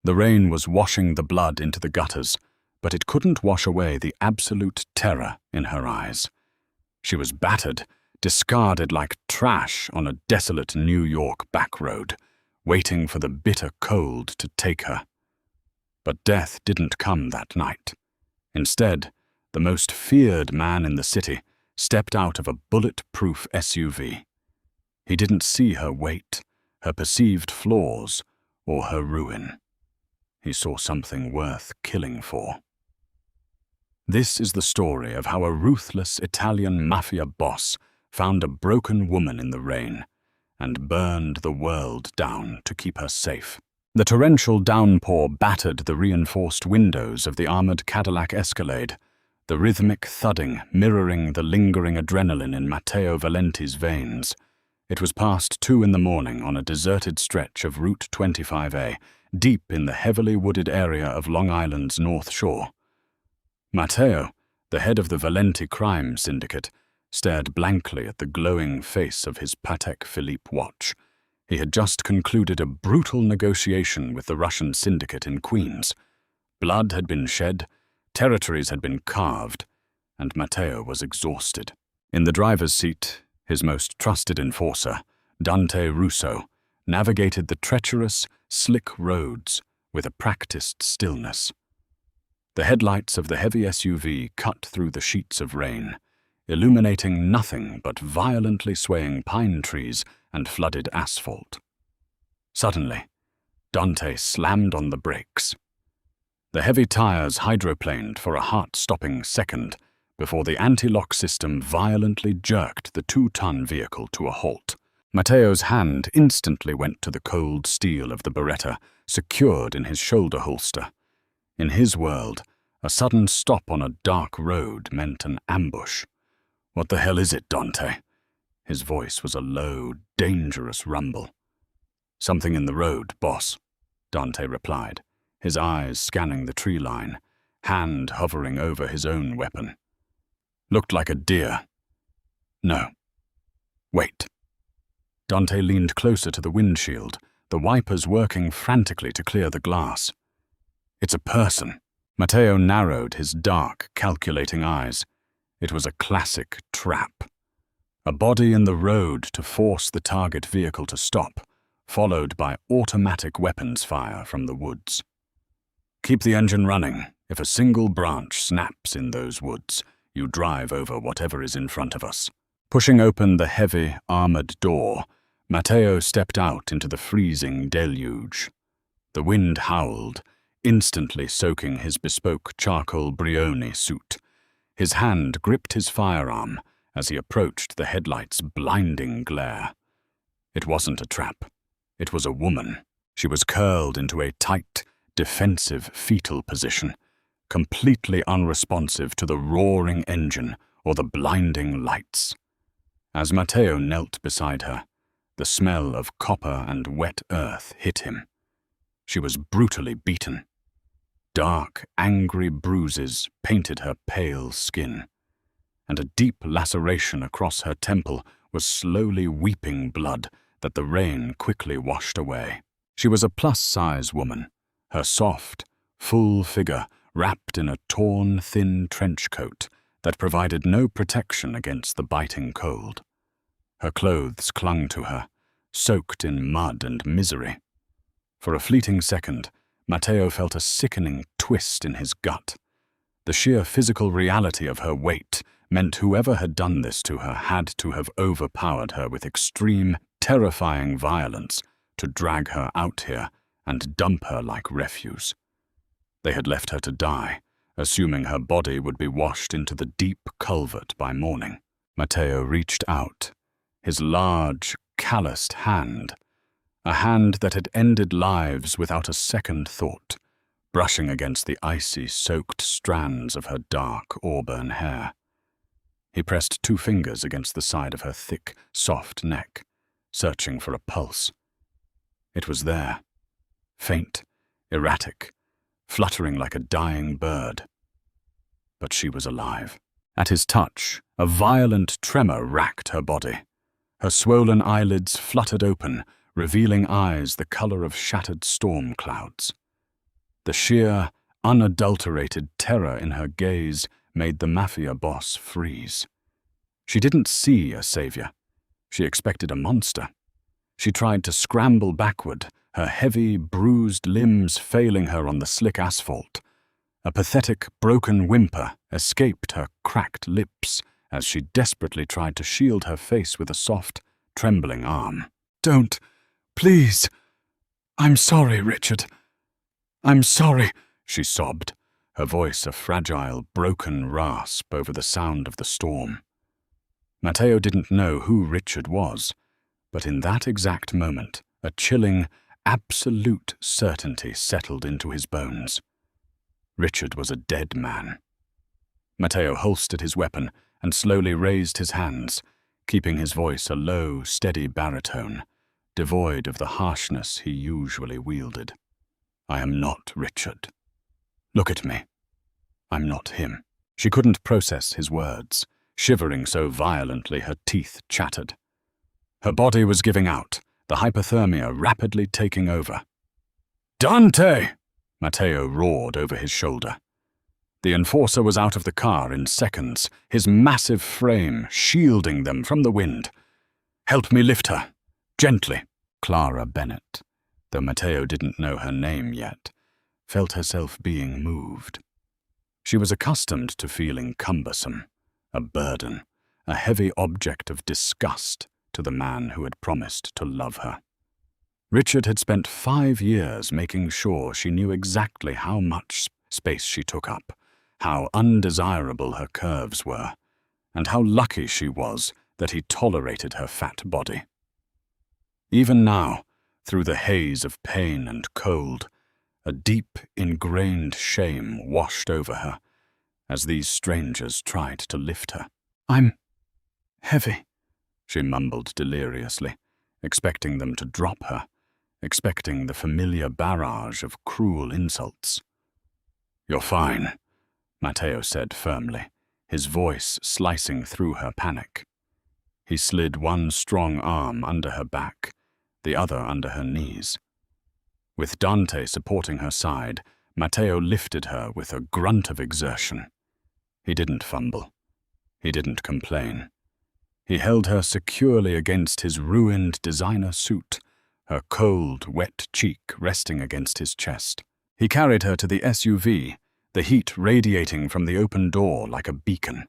The rain was washing the blood into the gutters, but it couldn't wash away the absolute terror in her eyes. She was battered, discarded like trash on a desolate New York back road, waiting for the bitter cold to take her. But death didn't come that night. Instead, the most feared man in the city stepped out of a bulletproof SUV. He didn't see her weight, her perceived flaws, or her ruin. He saw something worth killing for. This is the story of how a ruthless Italian mafia boss found a broken woman in the rain and burned the world down to keep her safe. The torrential downpour battered the reinforced windows of the armored Cadillac Escalade, the rhythmic thudding mirroring the lingering adrenaline in Matteo Valenti's veins. It was past 2 in the morning on a deserted stretch of Route 25A, deep in the heavily wooded area of Long Island's North Shore. Matteo, the head of the Valenti crime syndicate, stared blankly at the glowing face of his Patek Philippe watch. He had just concluded a brutal negotiation with the Russian syndicate in Queens. Blood had been shed, territories had been carved, and Matteo was exhausted. In the driver's seat, his most trusted enforcer, Dante Russo, navigated the treacherous, slick roads with a practiced stillness. The headlights of the heavy SUV cut through the sheets of rain, illuminating nothing but violently swaying pine trees and flooded asphalt. Suddenly, Dante slammed on the brakes. The heavy tires hydroplaned for a heart-stopping second before the anti-lock system violently jerked the 2-ton vehicle to a halt. Matteo's hand instantly went to the cold steel of the Beretta, secured in his shoulder holster. In his world, a sudden stop on a dark road meant an ambush. "What the hell is it, Dante?" His voice was a low, dangerous rumble. "Something in the road, boss," Dante replied, his eyes scanning the tree line, hand hovering over his own weapon. "Looked like a deer." "No. Wait." Dante leaned closer to the windshield, the wipers working frantically to clear the glass. "It's a person." Matteo narrowed his dark, calculating eyes. It was a classic trap. A body in the road to force the target vehicle to stop, followed by automatic weapons fire from the woods. "Keep the engine running. If a single branch snaps in those woods, you drive over whatever is in front of us." Pushing open the heavy, armored door, Matteo stepped out into the freezing deluge. The wind howled, instantly soaking his bespoke charcoal Brioni suit. His hand gripped his firearm as he approached the headlight's blinding glare. It wasn't a trap. It was a woman. She was curled into a tight, defensive fetal position, completely unresponsive to the roaring engine or the blinding lights. As Matteo knelt beside her, the smell of copper and wet earth hit him. She was brutally beaten. Dark, angry bruises painted her pale skin, and a deep laceration across her temple was slowly weeping blood that the rain quickly washed away. She was a plus-size woman, her soft, full figure wrapped in a torn, thin trench coat that provided no protection against the biting cold. Her clothes clung to her, soaked in mud and misery. For a fleeting second, Matteo felt a sickening twist in his gut. The sheer physical reality of her weight meant whoever had done this to her had to have overpowered her with extreme, terrifying violence to drag her out here and dump her like refuse. They had left her to die, assuming her body would be washed into the deep culvert by morning. Matteo reached out, his large, calloused hand, a hand that had ended lives without a second thought, brushing against the icy, soaked strands of her dark auburn hair. He pressed 2 fingers against the side of her thick, soft neck, searching for a pulse. It was there, faint, erratic, fluttering like a dying bird. But she was alive. At his touch, a violent tremor racked her body. Her swollen eyelids fluttered open, revealing eyes the color of shattered storm clouds. The sheer, unadulterated terror in her gaze made the Mafia boss freeze. She didn't see a savior. She expected a monster. She tried to scramble backward, her heavy, bruised limbs failing her on the slick asphalt. A pathetic, broken whimper escaped her cracked lips as she desperately tried to shield her face with a soft, trembling arm. "Don't, please. I'm sorry, Richard. I'm sorry," she sobbed, her voice a fragile, broken rasp over the sound of the storm. Matteo didn't know who Richard was, but in that exact moment, a chilling, absolute certainty settled into his bones. Richard was a dead man. Matteo holstered his weapon and slowly raised his hands, keeping his voice a low, steady baritone, devoid of the harshness he usually wielded. "I am not Richard. Look at me. I'm not him." She couldn't process his words, shivering so violently her teeth chattered. Her body was giving out, the hypothermia rapidly taking over. "Dante!" Matteo roared over his shoulder. The enforcer was out of the car in seconds, his massive frame shielding them from the wind. "Help me lift her. Gently." Clara Bennett, though Matteo didn't know her name yet, felt herself being moved. She was accustomed to feeling cumbersome, a burden, a heavy object of disgust to the man who had promised to love her. Richard had spent 5 years making sure she knew exactly how much space she took up, how undesirable her curves were, and how lucky she was that he tolerated her fat body. Even now, through the haze of pain and cold, a deep, ingrained shame washed over her as these strangers tried to lift her. "I'm heavy," she mumbled deliriously, expecting them to drop her, expecting the familiar barrage of cruel insults. "You're fine," Matteo said firmly, his voice slicing through her panic. He slid one strong arm under her back, the other under her knees. With Dante supporting her side, Matteo lifted her with a grunt of exertion. He didn't fumble. He didn't complain. He held her securely against his ruined designer suit, her cold, wet cheek resting against his chest. He carried her to the SUV, the heat radiating from the open door like a beacon.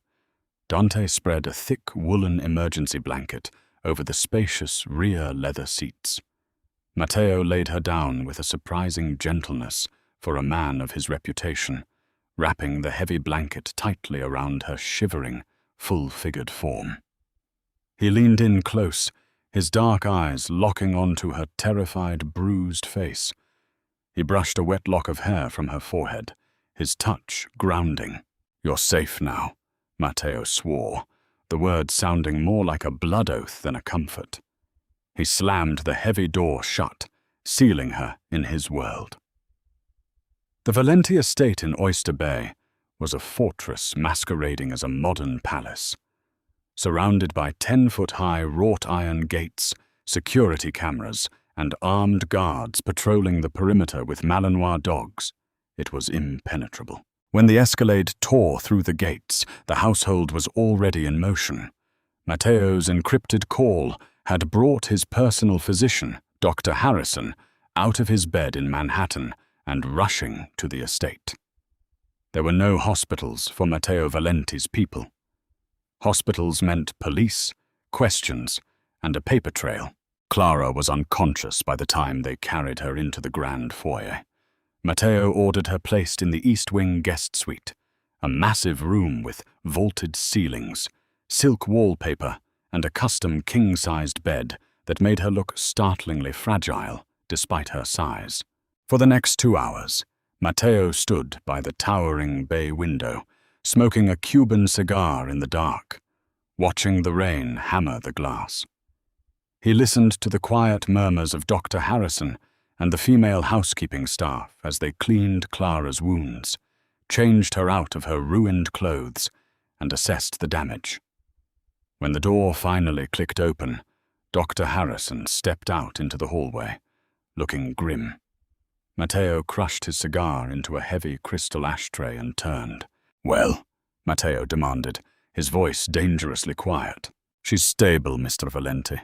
Dante spread a thick woolen emergency blanket over the spacious rear leather seats. Matteo laid her down with a surprising gentleness for a man of his reputation, wrapping the heavy blanket tightly around her shivering, full-figured form. He leaned in close, his dark eyes locking onto her terrified, bruised face. He brushed a wet lock of hair from her forehead, his touch grounding. "You're safe now," Matteo swore, the words sounding more like a blood oath than a comfort. He slammed the heavy door shut, sealing her in his world. The Valenti estate in Oyster Bay was a fortress masquerading as a modern palace. Surrounded by 10-foot-high wrought-iron gates, security cameras, and armed guards patrolling the perimeter with Malinois dogs, it was impenetrable. When the escalade tore through the gates, the household was already in motion. Matteo's encrypted call had brought his personal physician, Dr. Harrison, out of his bed in Manhattan and rushing to the estate. There were no hospitals for Matteo Valenti's people. Hospitals meant police, questions, and a paper trail. Clara was unconscious by the time they carried her into the grand foyer. Matteo ordered her placed in the East Wing guest suite, a massive room with vaulted ceilings, silk wallpaper, and a custom king-sized bed that made her look startlingly fragile despite her size. For the next 2 hours, Matteo stood by the towering bay window, smoking a Cuban cigar in the dark, watching the rain hammer the glass. He listened to the quiet murmurs of Dr. Harrison and the female housekeeping staff as they cleaned Clara's wounds, changed her out of her ruined clothes, and assessed the damage. When the door finally clicked open, Dr. Harrison stepped out into the hallway, looking grim. Matteo crushed his cigar into a heavy crystal ashtray and turned. "Well?" Matteo demanded, his voice dangerously quiet. "She's stable, Mr. Valenti.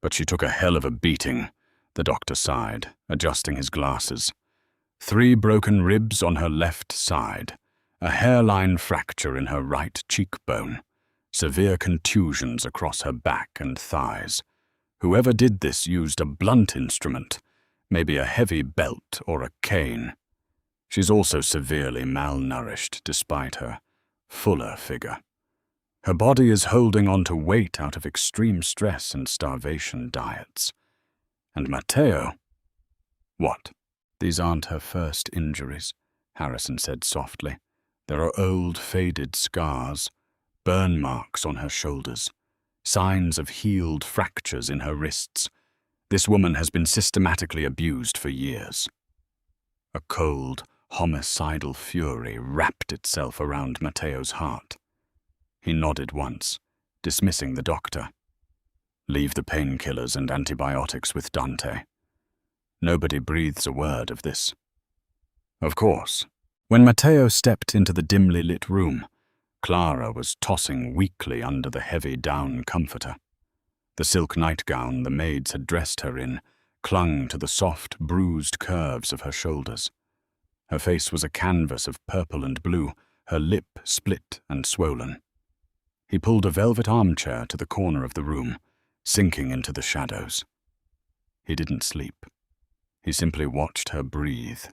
But she took a hell of a beating," the doctor sighed, adjusting his glasses. 3 broken ribs on her left side, a hairline fracture in her right cheekbone, severe contusions across her back and thighs. Whoever did this used a blunt instrument, maybe a heavy belt or a cane. She's also severely malnourished despite her fuller figure. Her body is holding on to weight out of extreme stress and starvation diets. And Matteo... What? "These aren't her first injuries," Harrison said softly. "There are old, faded scars, burn marks on her shoulders, signs of healed fractures in her wrists. This woman has been systematically abused for years." A cold, homicidal fury wrapped itself around Matteo's heart. He nodded once, dismissing the doctor. "Leave the painkillers and antibiotics with Dante. Nobody breathes a word of this." Of course. When Matteo stepped into the dimly lit room, Clara was tossing weakly under the heavy down comforter. The silk nightgown the maids had dressed her in clung to the soft, bruised curves of her shoulders. Her face was a canvas of purple and blue, her lip split and swollen. He pulled a velvet armchair to the corner of the room, sinking into the shadows. He didn't sleep. He simply watched her breathe,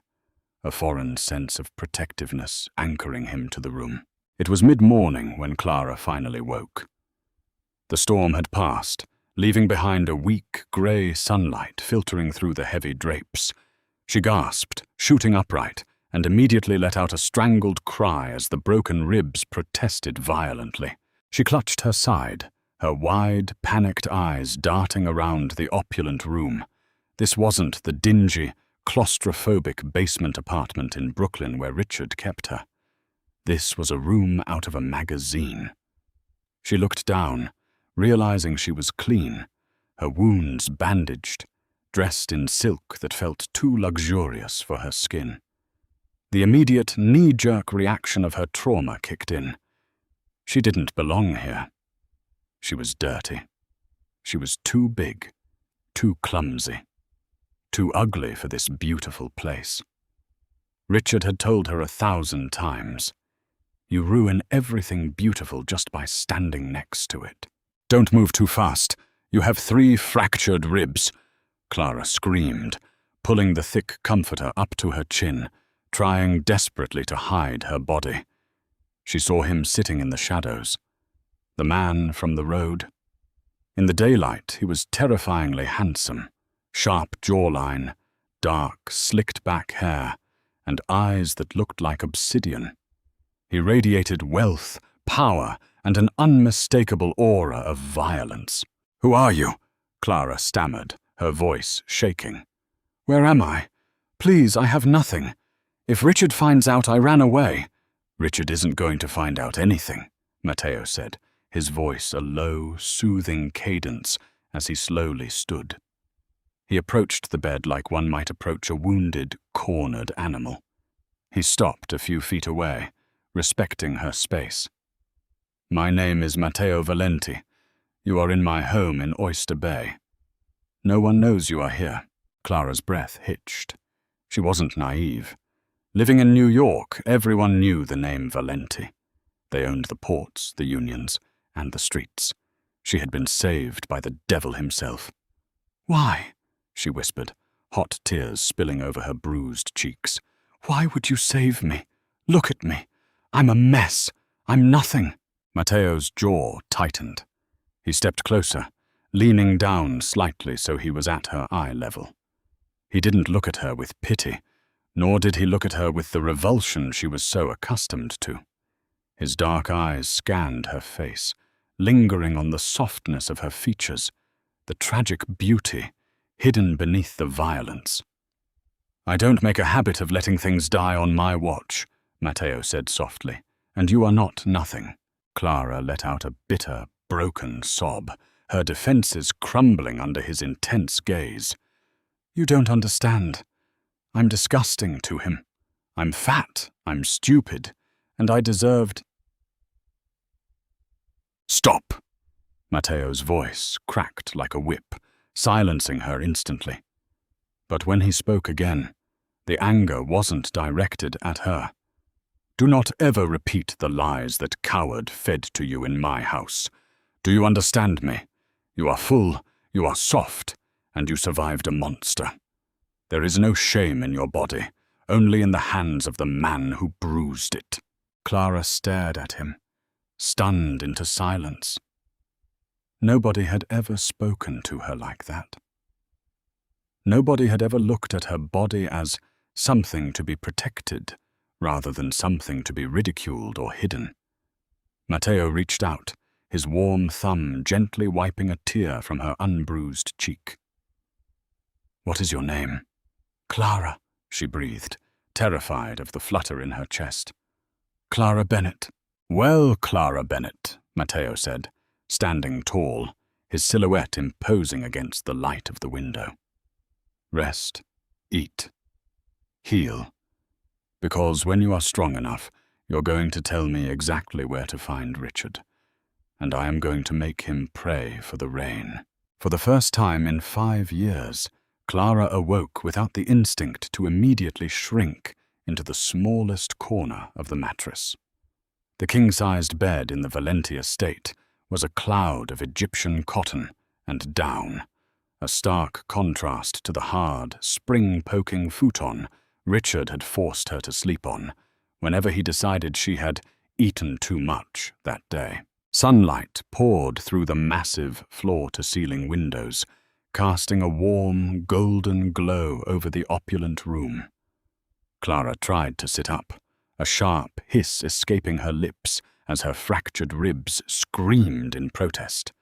a foreign sense of protectiveness anchoring him to the room. It was mid-morning when Clara finally woke. The storm had passed, leaving behind a weak, grey sunlight filtering through the heavy drapes. She gasped, shooting upright, and immediately let out a strangled cry as the broken ribs protested violently. She clutched her side, her wide, panicked eyes darting around the opulent room. This wasn't the dingy, claustrophobic basement apartment in Brooklyn where Richard kept her. This was a room out of a magazine. She looked down, realizing she was clean, her wounds bandaged, dressed in silk that felt too luxurious for her skin. The immediate knee-jerk reaction of her trauma kicked in. She didn't belong here. She was dirty. She was too big, too clumsy, too ugly for this beautiful place. Richard had told her 1,000 times, "You ruin everything beautiful just by standing next to it." "Don't move too fast. You have 3 fractured ribs," Clara screamed, pulling the thick comforter up to her chin, trying desperately to hide her body. She saw him sitting in the shadows, the man from the road. In the daylight, he was terrifyingly handsome, sharp jawline, dark, slicked-back hair, and eyes that looked like obsidian. He radiated wealth, power, and an unmistakable aura of violence. "Who are you?" Clara stammered, her voice shaking. "Where am I? Please, I have nothing. If Richard finds out I ran away—" "Richard isn't going to find out anything," Matteo said, his voice a low, soothing cadence as he slowly stood. He approached the bed like one might approach a wounded, cornered animal. He stopped a few feet away, respecting her space. "My name is Matteo Valenti. You are in my home in Oyster Bay. No one knows you are here." Clara's breath hitched. She wasn't naive. Living in New York, everyone knew the name Valenti. They owned the ports, the unions, and the streets. She had been saved by the devil himself. "Why?" she whispered, hot tears spilling over her bruised cheeks. "Why would you save me? Look at me. I'm a mess. I'm nothing." Matteo's jaw tightened. He stepped closer, leaning down slightly so he was at her eye level. He didn't look at her with pity, nor did he look at her with the revulsion she was so accustomed to. His dark eyes scanned her face, lingering on the softness of her features, the tragic beauty hidden beneath the violence. "I don't make a habit of letting things die on my watch," Matteo said softly, "and you are not nothing." Clara let out a bitter, broken sob, her defenses crumbling under his intense gaze. "You don't understand. I'm disgusting to him. I'm fat, I'm stupid, and I deserved— "Stop!" Matteo's voice cracked like a whip, silencing her instantly. But when he spoke again, the anger wasn't directed at her. "Do not ever repeat the lies that coward fed to you in my house. Do you understand me? You are full, you are soft, and you survived a monster. There is no shame in your body, only in the hands of the man who bruised it." Clara stared at him, stunned into silence. Nobody had ever spoken to her like that. Nobody had ever looked at her body as something to be protected, rather than something to be ridiculed or hidden. Matteo reached out, his warm thumb gently wiping a tear from her unbruised cheek. "What is your name?" "Clara," she breathed, terrified of the flutter in her chest. "Clara Bennett." "Well, Clara Bennett," Matteo said, standing tall, his silhouette imposing against the light of the window. "Rest, eat, heal, because when you are strong enough, you're going to tell me exactly where to find Richard, and I am going to make him pray for the rain." For the first time in 5 years, Clara awoke without the instinct to immediately shrink into the smallest corner of the mattress. The king-sized bed in the Valenti estate was a cloud of Egyptian cotton and down, a stark contrast to the hard, spring-poking futon Richard had forced her to sleep on whenever he decided she had eaten too much that day. Sunlight poured through the massive floor-to-ceiling windows, casting a warm, golden glow over the opulent room. Clara tried to sit up, a sharp hiss escaping her lips as her fractured ribs screamed in protest.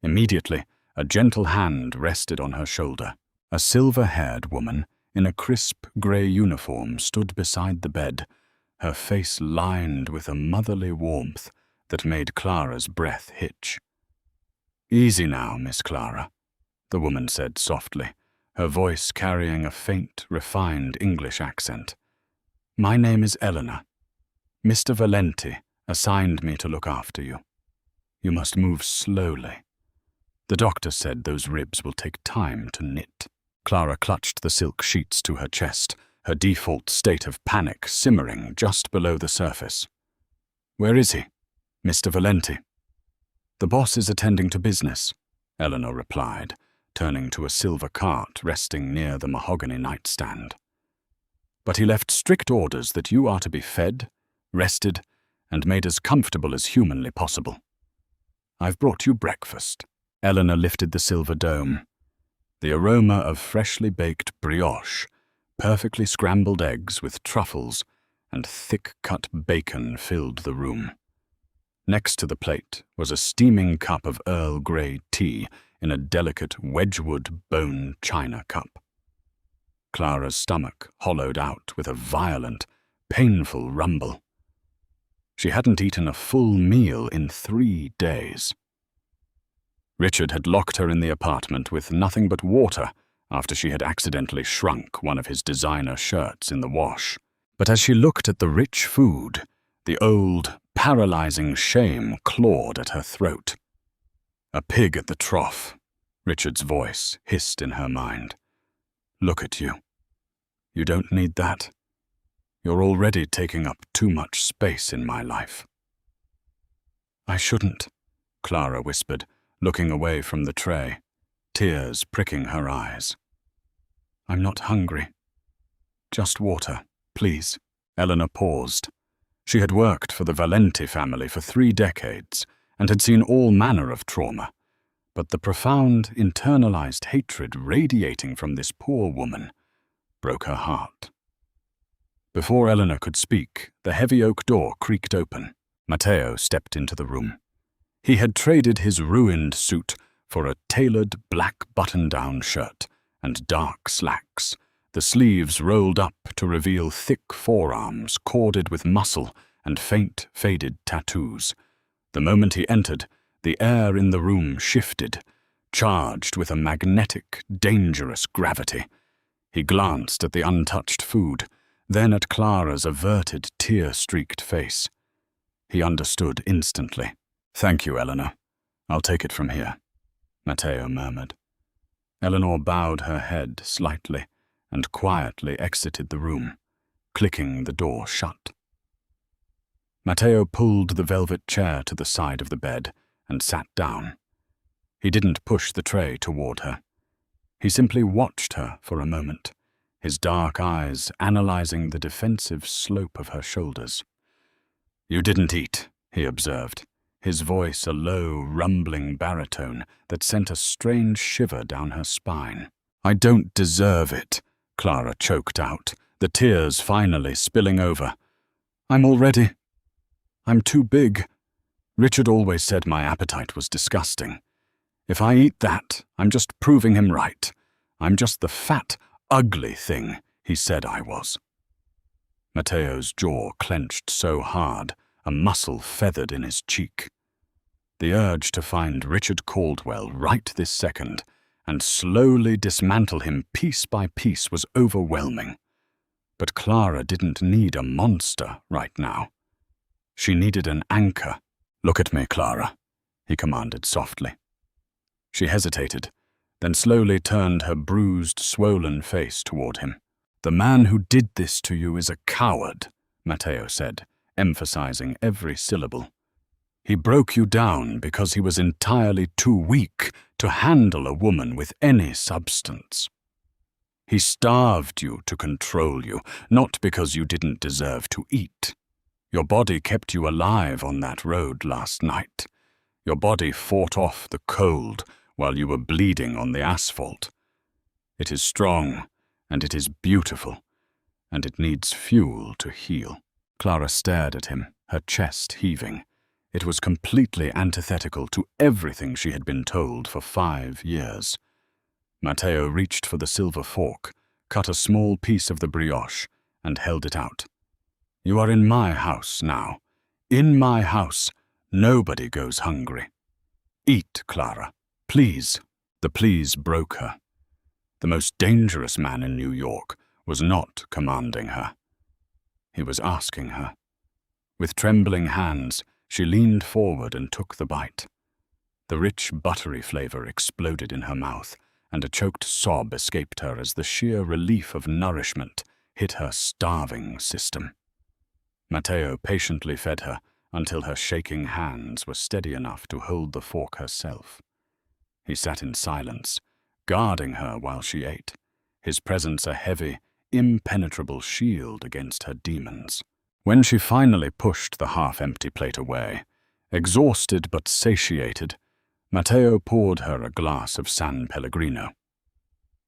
Immediately, a gentle hand rested on her shoulder. A silver-haired woman in a crisp grey uniform stood beside the bed, her face lined with a motherly warmth that made Clara's breath hitch. "Easy now, Miss Clara," the woman said softly, her voice carrying a faint, refined English accent. "My name is Eleanor. Mr. Valenti assigned me to look after you. You must move slowly. The doctor said those ribs will take time to knit." Clara clutched the silk sheets to her chest, her default state of panic simmering just below the surface. "Where is he?" "Mr. Valenti." "The boss is attending to business," Eleanor replied, turning to a silver cart resting near the mahogany nightstand. "But he left strict orders that you are to be fed, rested, and made as comfortable as humanly possible. I've brought you breakfast." Eleanor lifted the silver dome. The aroma of freshly baked brioche, perfectly scrambled eggs with truffles, and thick-cut bacon filled the room. Next to the plate was a steaming cup of Earl Grey tea in a delicate Wedgwood bone china cup. Clara's stomach hollowed out with a violent, painful rumble. She hadn't eaten a full meal in 3 days. Richard had locked her in the apartment with nothing but water after she had accidentally shrunk one of his designer shirts in the wash. But as she looked at the rich food, the old, paralyzing shame clawed at her throat. "A pig at the trough," Richard's voice hissed in her mind. "Look at you. You don't need that. You're already taking up too much space in my life." "I shouldn't," Clara whispered, looking away from the tray, tears pricking her eyes. "I'm not hungry. Just water, please." Eleanor paused. She had worked for the Valenti family for 3 decades and had seen all manner of trauma, but the profound, internalized hatred radiating from this poor woman broke her heart. Before Eleanor could speak, the heavy oak door creaked open. Matteo stepped into the room. He had traded his ruined suit for a tailored black button-down shirt and dark slacks, the sleeves rolled up to reveal thick forearms corded with muscle and faint, faded tattoos. The moment he entered, the air in the room shifted, charged with a magnetic, dangerous gravity. He glanced at the untouched food, then at Clara's averted, tear-streaked face. He understood instantly. "Thank you, Eleanor. I'll take it from here," Matteo murmured. Eleanor bowed her head slightly and quietly exited the room, clicking the door shut. Matteo pulled the velvet chair to the side of the bed and sat down. He didn't push the tray toward her. He simply watched her for a moment, his dark eyes analyzing the defensive slope of her shoulders. "You didn't eat," he observed, his voice a low, rumbling baritone that sent a strange shiver down her spine. "I don't deserve it," Clara choked out, the tears finally spilling over. I'm too big. Richard always said my appetite was disgusting. If I eat that, I'm just proving him right. I'm just the fat, ugly thing he said I was." Matteo's jaw clenched so hard, a muscle feathered in his cheek. The urge to find Richard Caldwell right this second and slowly dismantle him piece by piece was overwhelming. But Clara didn't need a monster right now. She needed an anchor. "Look at me, Clara," he commanded softly. She hesitated, then slowly turned her bruised, swollen face toward him. "The man who did this to you is a coward," Matteo said, emphasizing every syllable. "He broke you down because he was entirely too weak to handle a woman with any substance. He starved you to control you, not because you didn't deserve to eat. Your body kept you alive on that road last night. Your body fought off the cold while you were bleeding on the asphalt. It is strong, and it is beautiful, and it needs fuel to heal." Clara stared at him, her chest heaving. It was completely antithetical to everything she had been told for 5 years. Matteo reached for the silver fork, cut a small piece of the brioche, and held it out. "You are in my house now. In my house, nobody goes hungry. Eat, Clara. Please." The please broke her. The most dangerous man in New York was not commanding her. He was asking her. With trembling hands, she leaned forward and took the bite. The rich, buttery flavor exploded in her mouth, and a choked sob escaped her as the sheer relief of nourishment hit her starving system. Matteo patiently fed her until her shaking hands were steady enough to hold the fork herself. He sat in silence, guarding her while she ate, his presence a heavy, impenetrable shield against her demons. When she finally pushed the half-empty plate away, exhausted but satiated, Matteo poured her a glass of San Pellegrino.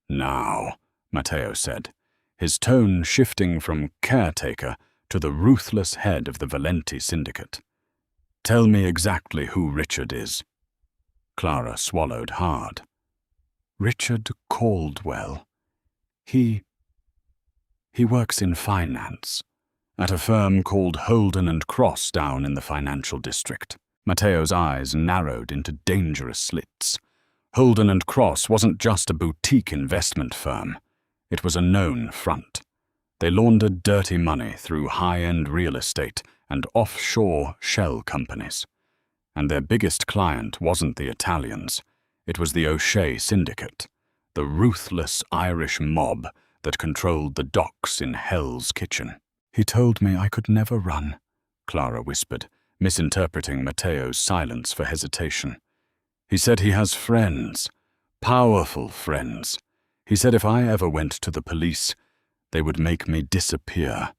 "Now," Matteo said, his tone shifting from caretaker to the ruthless head of the Valenti syndicate. "Tell me exactly who Richard is." Clara swallowed hard. "Richard Caldwell. He works in finance, at a firm called Holden & Cross down in the financial district." Matteo's eyes narrowed into dangerous slits. Holden & Cross wasn't just a boutique investment firm. It was a known front. They laundered dirty money through high-end real estate and offshore shell companies. And their biggest client wasn't the Italians. It was the O'Shea Syndicate, the ruthless Irish mob that controlled the docks in Hell's Kitchen. "He told me I could never run," Clara whispered, misinterpreting Matteo's silence for hesitation. "He said he has friends, powerful friends. He said if I ever went to the police, they would make me disappear.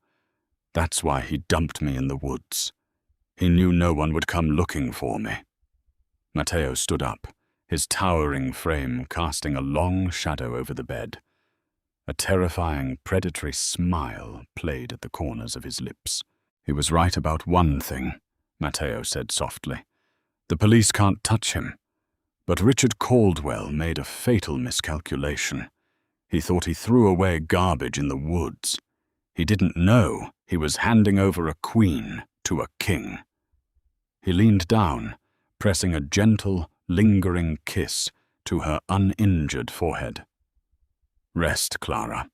That's why he dumped me in the woods. He knew no one would come looking for me." Matteo stood up, his towering frame casting a long shadow over the bed. A terrifying, predatory smile played at the corners of his lips. "He was right about one thing," Matteo said softly. "The police can't touch him. But Richard Caldwell made a fatal miscalculation. He thought he threw away garbage in the woods. He didn't know he was handing over a queen to a king." He leaned down, pressing a gentle, lingering kiss to her uninjured forehead. "Rest, Clara.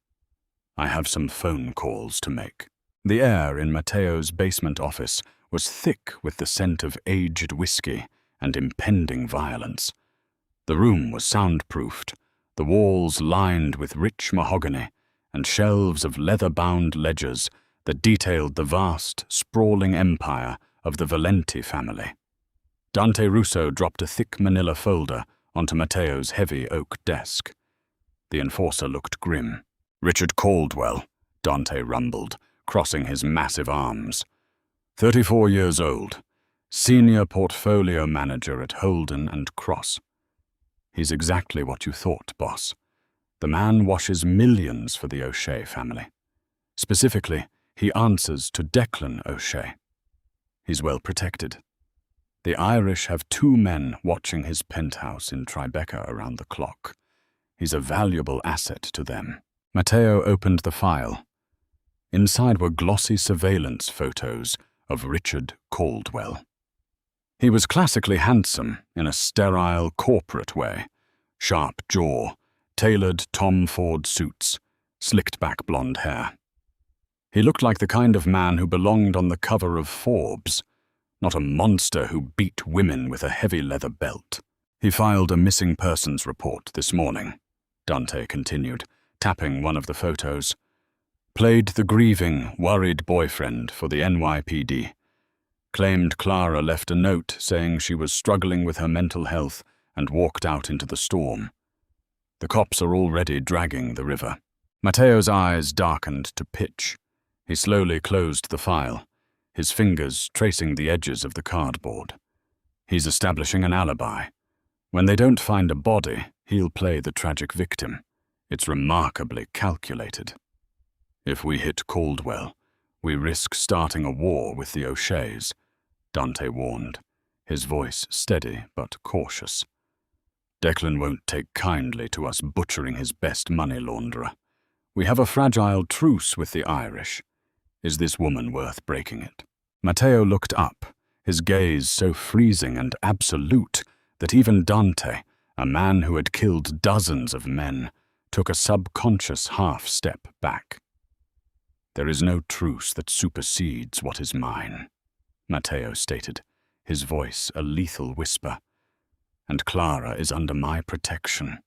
I have some phone calls to make. The air in Matteo's basement office was thick with the scent of aged whiskey and impending violence. The room was soundproofed, the walls lined with rich mahogany, and shelves of leather-bound ledgers that detailed the vast, sprawling empire of the Valenti family. Dante Russo dropped a thick manila folder onto Matteo's heavy oak desk. The enforcer looked grim. "Richard Caldwell," Dante rumbled, crossing his massive arms. 34 years old, senior portfolio manager at Holden and Cross. He's exactly what you thought, boss. The man washes millions for the O'Shea family. Specifically, he answers to Declan O'Shea. He's well protected. The Irish have 2 men watching his penthouse in Tribeca around the clock. He's a valuable asset to them. Matteo opened the file. Inside were glossy surveillance photos of Richard Caldwell. He was classically handsome in a sterile, corporate way. Sharp jaw, tailored Tom Ford suits, slicked-back blonde hair. He looked like the kind of man who belonged on the cover of Forbes, not a monster who beat women with a heavy leather belt. He filed a missing persons report this morning, Dante continued, tapping one of the photos. Played the grieving, worried boyfriend for the NYPD. Claimed Clara left a note saying she was struggling with her mental health and walked out into the storm. The cops are already dragging the river. Matteo's eyes darkened to pitch. He slowly closed the file, his fingers tracing the edges of the cardboard. He's establishing an alibi. When they don't find a body, he'll play the tragic victim. It's remarkably calculated. If we hit Caldwell, we risk starting a war with the O'Sheas, Dante warned, his voice steady but cautious. Declan won't take kindly to us butchering his best money launderer. We have a fragile truce with the Irish. Is this woman worth breaking it? Matteo looked up, his gaze so freezing and absolute that even Dante, a man who had killed dozens of men, took a subconscious half-step back. There is no truce that supersedes what is mine, Matteo stated, his voice a lethal whisper. And Clara is under my protection.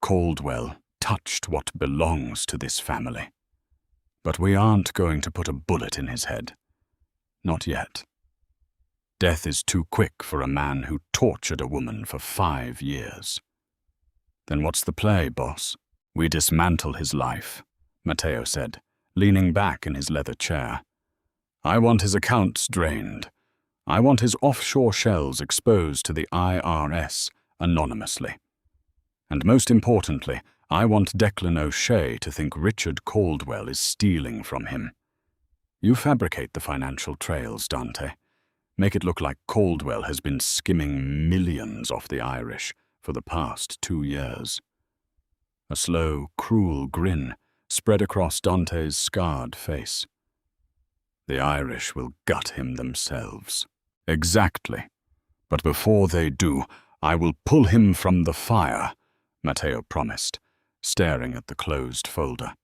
Caldwell touched what belongs to this family. But we aren't going to put a bullet in his head. Not yet. Death is too quick for a man who tortured a woman for 5 years. Then what's the play, boss? We dismantle his life, Matteo said, leaning back in his leather chair. I want his accounts drained. I want his offshore shells exposed to the IRS anonymously. And most importantly, I want Declan O'Shea to think Richard Caldwell is stealing from him. You fabricate the financial trails, Dante. Make it look like Caldwell has been skimming millions off the Irish for the past 2 years. A slow, cruel grin spread across Dante's scarred face. The Irish will gut him themselves. Exactly. But before they do, I will pull him from the fire, Matteo promised, staring at the closed folder.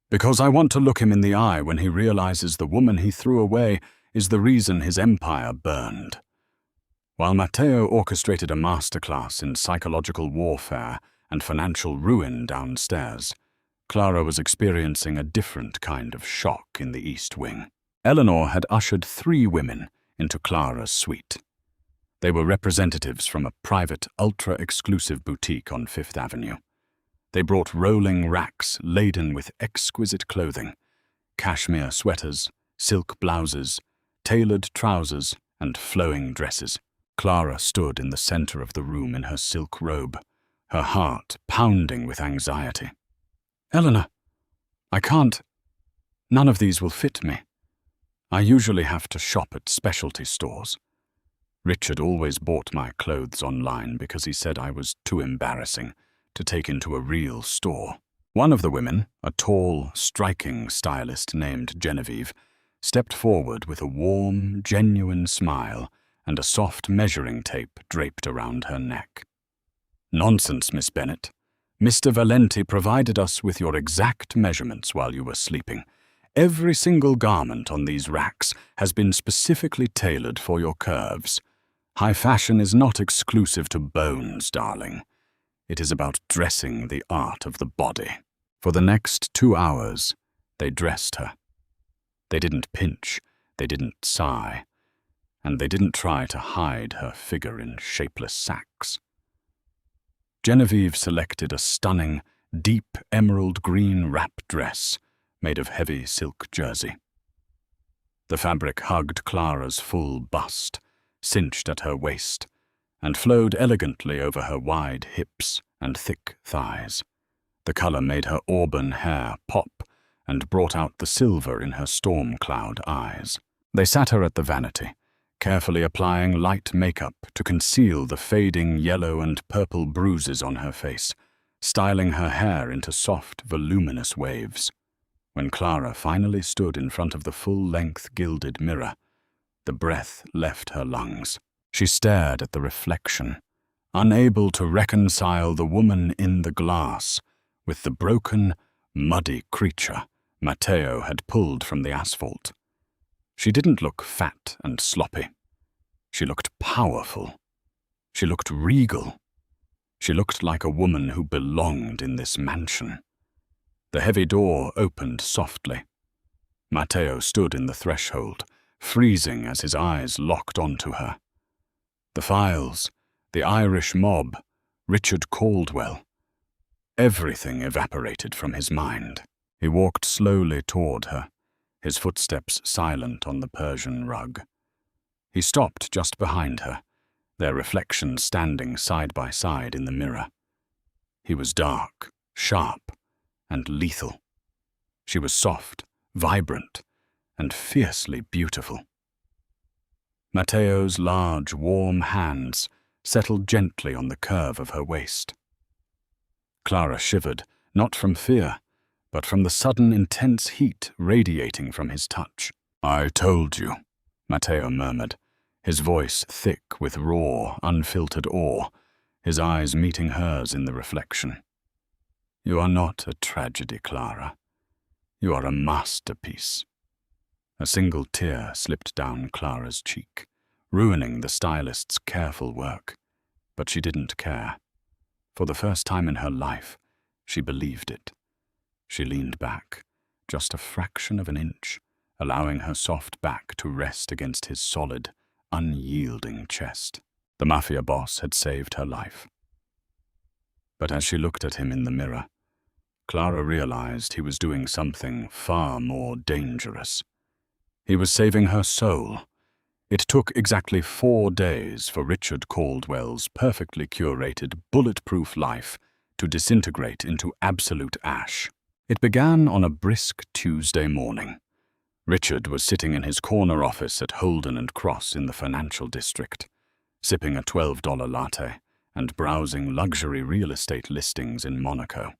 Because I want to look him in the eye when he realizes the woman he threw away is the reason his empire burned. While Matteo orchestrated a masterclass in psychological warfare and financial ruin downstairs, Clara was experiencing a different kind of shock in the East Wing. Eleanor had ushered 3 women into Clara's suite. They were representatives from a private, ultra-exclusive boutique on Fifth Avenue. They brought rolling racks laden with exquisite clothing, cashmere sweaters, silk blouses, tailored trousers, and flowing dresses. Clara stood in the center of the room in her silk robe, her heart pounding with anxiety. Eleanor, I can't. None of these will fit me. I usually have to shop at specialty stores. Richard always bought my clothes online because he said I was too embarrassing to take into a real store. One of the women, a tall, striking stylist named Genevieve, stepped forward with a warm, genuine smile and a soft measuring tape draped around her neck. Nonsense, Miss Bennet. Mr. Valenti provided us with your exact measurements while you were sleeping. Every single garment on these racks has been specifically tailored for your curves. High fashion is not exclusive to bones, darling. It is about dressing the art of the body. For the next 2 hours, they dressed her. They didn't pinch, they didn't sigh, and they didn't try to hide her figure in shapeless sacks. Genevieve selected a stunning, deep emerald green wrap dress made of heavy silk jersey. The fabric hugged Clara's full bust, cinched at her waist, and flowed elegantly over her wide hips and thick thighs. The color made her auburn hair pop and brought out the silver in her storm cloud eyes. They sat her at the vanity, carefully applying light makeup to conceal the fading yellow and purple bruises on her face, styling her hair into soft, voluminous waves. When Clara finally stood in front of the full-length gilded mirror, the breath left her lungs. She stared at the reflection, unable to reconcile the woman in the glass with the broken, muddy creature Matteo had pulled from the asphalt. She didn't look fat and sloppy. She looked powerful. She looked regal. She looked like a woman who belonged in this mansion. The heavy door opened softly. Matteo stood in the threshold, freezing as his eyes locked onto her. The files, the Irish mob, Richard Caldwell. Everything evaporated from his mind. He walked slowly toward her, his footsteps silent on the Persian rug. He stopped just behind her, their reflections standing side by side in the mirror. He was dark, sharp, and lethal. She was soft, vibrant, and fiercely beautiful. Matteo's large, warm hands settled gently on the curve of her waist. Clara shivered, not from fear, but from the sudden intense heat radiating from his touch. "I told you," Matteo murmured, his voice thick with raw, unfiltered awe, his eyes meeting hers in the reflection. "You are not a tragedy, Clara. You are a masterpiece." A single tear slipped down Clara's cheek, ruining the stylist's careful work, but she didn't care. For the first time in her life, she believed it. She leaned back, just a fraction of an inch, allowing her soft back to rest against his solid, unyielding chest. The Mafia boss had saved her life. But as she looked at him in the mirror, Clara realized he was doing something far more dangerous. He was saving her soul. It took exactly 4 days for Richard Caldwell's perfectly curated, bulletproof life to disintegrate into absolute ash. It began on a brisk Tuesday morning. Richard was sitting in his corner office at Holden and Cross in the financial district, sipping a $12 latte and browsing luxury real estate listings in Monaco.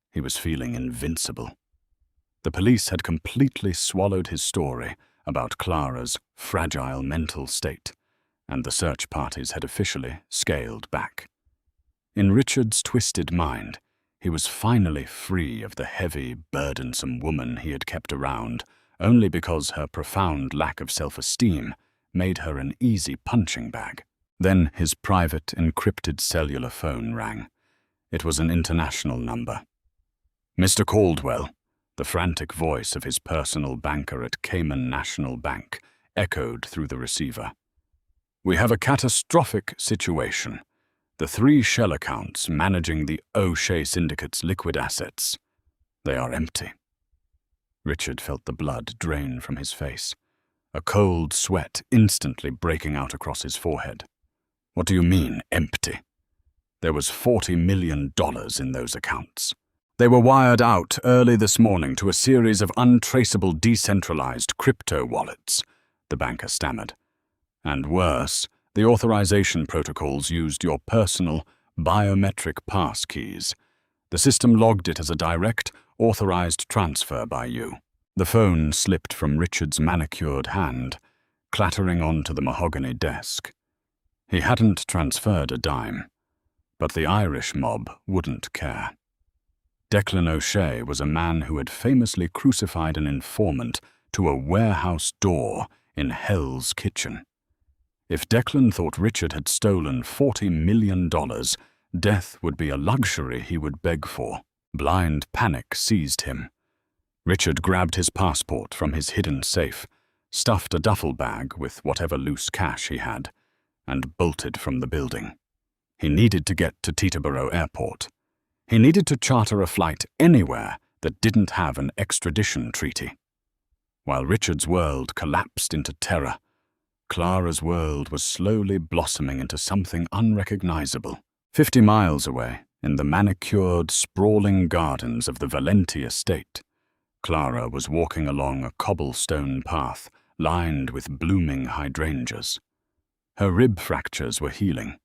He was feeling invincible. The police had completely swallowed his story about Clara's fragile mental state, and the search parties had officially scaled back. In Richard's twisted mind, he was finally free of the heavy, burdensome woman he had kept around only because her profound lack of self-esteem made her an easy punching bag. Then his private, encrypted cellular phone rang. It was an international number. "Mr. Caldwell," the frantic voice of his personal banker at Cayman National Bank echoed through the receiver. "We have a catastrophic situation. The 3 shell accounts managing the O'Shea Syndicate's liquid assets. They are empty." Richard felt the blood drain from his face, a cold sweat instantly breaking out across his forehead. "What do you mean, empty? There was $40 million in those accounts. They were wired out early this morning to a series of untraceable decentralized crypto wallets," the banker stammered. "And worse, the authorization protocols used your personal biometric pass keys. The system logged it as a direct, authorized transfer by you." The phone slipped from Richard's manicured hand, clattering onto the mahogany desk. He hadn't transferred a dime. But the Irish mob wouldn't care. Declan O'Shea was a man who had famously crucified an informant to a warehouse door in Hell's Kitchen. If Declan thought Richard had stolen $40 million, death would be a luxury he would beg for. Blind panic seized him. Richard grabbed his passport from his hidden safe, stuffed a duffel bag with whatever loose cash he had, and bolted from the building. He needed to get to Teterboro Airport. He needed to charter a flight anywhere that didn't have an extradition treaty. While Richard's world collapsed into terror, Clara's world was slowly blossoming into something unrecognizable. 50 miles away, in the manicured, sprawling gardens of the Valenti estate, Clara was walking along a cobblestone path lined with blooming hydrangeas. Her rib fractures were healing,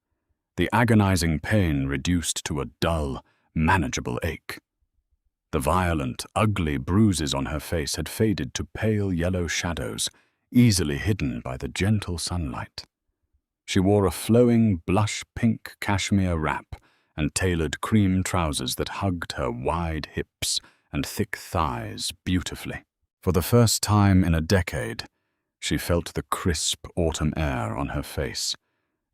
the agonizing pain reduced to a dull, manageable ache. The violent, ugly bruises on her face had faded to pale yellow shadows, easily hidden by the gentle sunlight. She wore a flowing, blush-pink cashmere wrap and tailored cream trousers that hugged her wide hips and thick thighs beautifully. For the first time in a decade, she felt the crisp autumn air on her face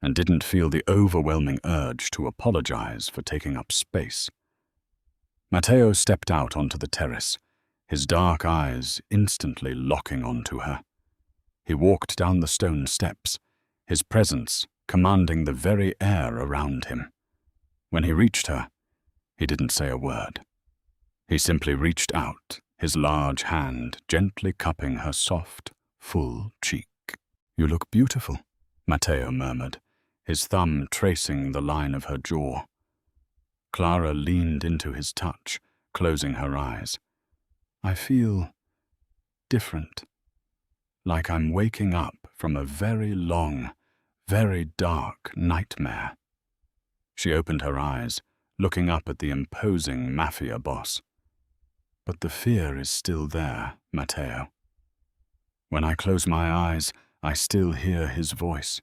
and didn't feel the overwhelming urge to apologize for taking up space. Matteo stepped out onto the terrace, his dark eyes instantly locking onto her. He walked down the stone steps, his presence commanding the very air around him. When he reached her, he didn't say a word. He simply reached out, his large hand gently cupping her soft, full cheek. "You look beautiful," Matteo murmured, his thumb tracing the line of her jaw. Clara leaned into his touch, closing her eyes. "I feel different, like I'm waking up from a very long, very dark nightmare." She opened her eyes, looking up at the imposing Mafia boss. "But the fear is still there, Matteo. When I close my eyes, I still hear his voice.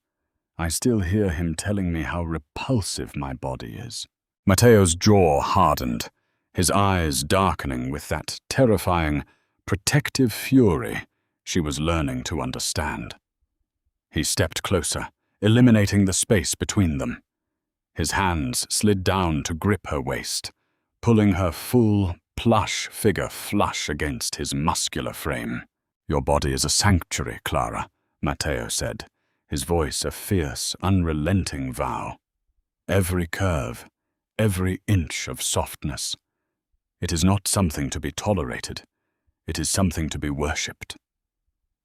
I still hear him telling me how repulsive my body is." Matteo's jaw hardened, his eyes darkening with that terrifying, protective fury she was learning to understand. He stepped closer, eliminating the space between them. His hands slid down to grip her waist, pulling her full, plush figure flush against his muscular frame. "Your body is a sanctuary, Clara," Matteo said, his voice a fierce, unrelenting vow. "Every curve, every inch of softness. It is not something to be tolerated. It is something to be worshipped."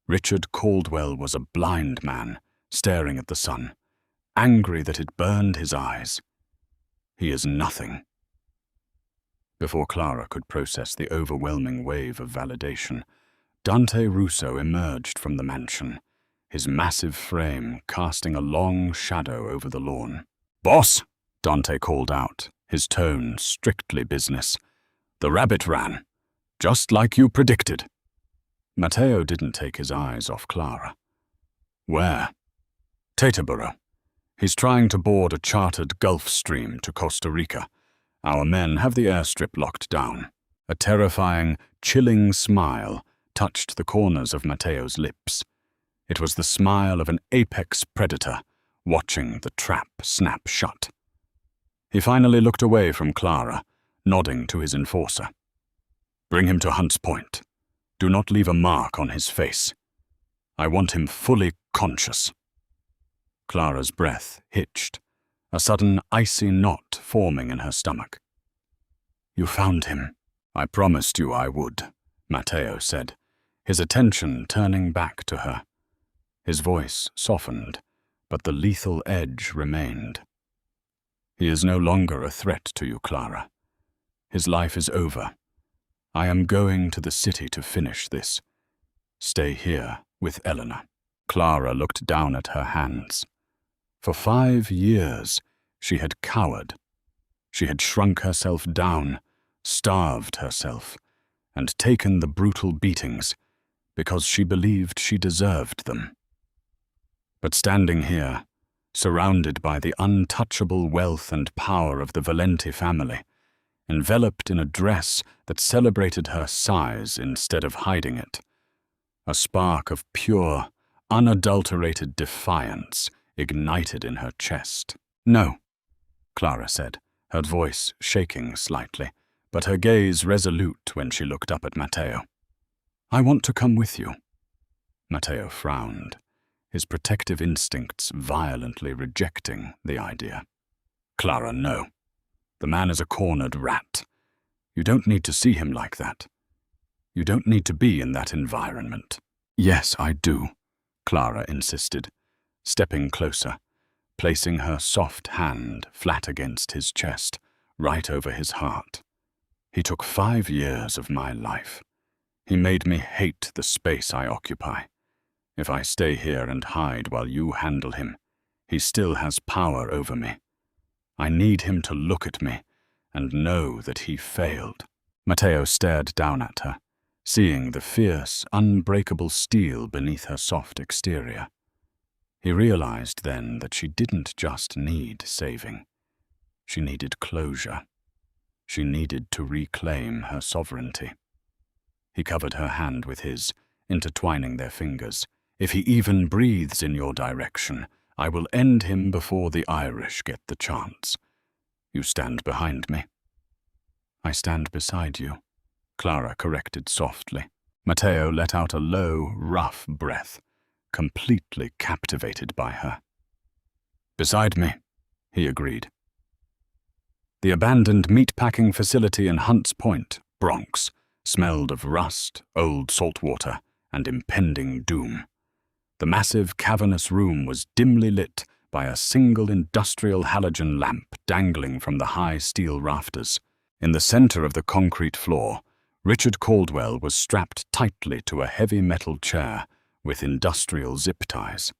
Richard Caldwell was a blind man, staring at the sun, angry that it burned his eyes. "He is nothing." Before Clara could process the overwhelming wave of validation, Dante Russo emerged from the mansion, his massive frame casting a long shadow over the lawn. "Boss!" Dante called out, his tone strictly business. "The rabbit ran, just like you predicted." Matteo didn't take his eyes off Clara. "Where?" "Teterboro. He's trying to board a chartered Gulf Stream to Costa Rica. Our men have the airstrip locked down." A terrifying, chilling smile touched the corners of Matteo's lips. It was the smile of an apex predator watching the trap snap shut. He finally looked away from Clara, nodding to his enforcer. "Bring him to Hunts Point. Do not leave a mark on his face. I want him fully conscious." Clara's breath hitched, a sudden icy knot forming in her stomach. "You found him." "I promised you I would," Matteo said, his attention turning back to her. His voice softened, but the lethal edge remained. "He is no longer a threat to you, Clara. His life is over. I am going to the city to finish this. Stay here with Eleanor." Clara looked down at her hands. For 5 years, she had cowered. She had shrunk herself down, starved herself, and taken the brutal beatings because she believed she deserved them. But standing here, surrounded by the untouchable wealth and power of the Valenti family, enveloped in a dress that celebrated her size instead of hiding it. A spark of pure, unadulterated defiance ignited in her chest. "No," Clara said, her voice shaking slightly, but her gaze resolute when she looked up at Matteo. "I want to come with you." Matteo frowned, his protective instincts violently rejecting the idea. "Clara, no. The man is a cornered rat. You don't need to see him like that. You don't need to be in that environment." "Yes, I do," Clara insisted, stepping closer, placing her soft hand flat against his chest, right over his heart. "He took 5 years of my life. He made me hate the space I occupy. If I stay here and hide while you handle him, he still has power over me. I need him to look at me and know that he failed." Matteo stared down at her, seeing the fierce, unbreakable steel beneath her soft exterior. He realized then that she didn't just need saving. She needed closure. She needed to reclaim her sovereignty. He covered her hand with his, intertwining their fingers. "If he even breathes in your direction, I will end him before the Irish get the chance. You stand behind me." "I stand beside you," Clara corrected softly. Matteo let out a low, rough breath, completely captivated by her. "Beside me," he agreed. The abandoned meatpacking facility in Hunts Point, Bronx, smelled of rust, old saltwater, and impending doom. The massive, cavernous room was dimly lit by a single industrial halogen lamp dangling from the high steel rafters. In the center of the concrete floor, Richard Caldwell was strapped tightly to a heavy metal chair with industrial zip ties.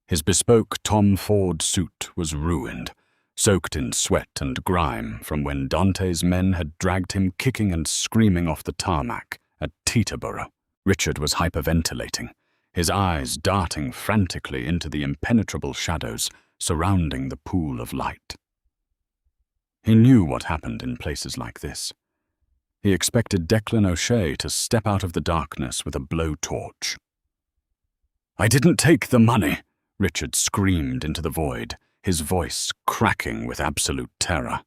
His bespoke Tom Ford suit was ruined, soaked in sweat and grime from when Dante's men had dragged him kicking and screaming off the tarmac at Teterboro. Richard was hyperventilating, his eyes darting frantically into the impenetrable shadows surrounding the pool of light. He knew what happened in places like this. He expected Declan O'Shea to step out of the darkness with a blowtorch. "I didn't take the money," Richard screamed into the void, his voice cracking with absolute terror.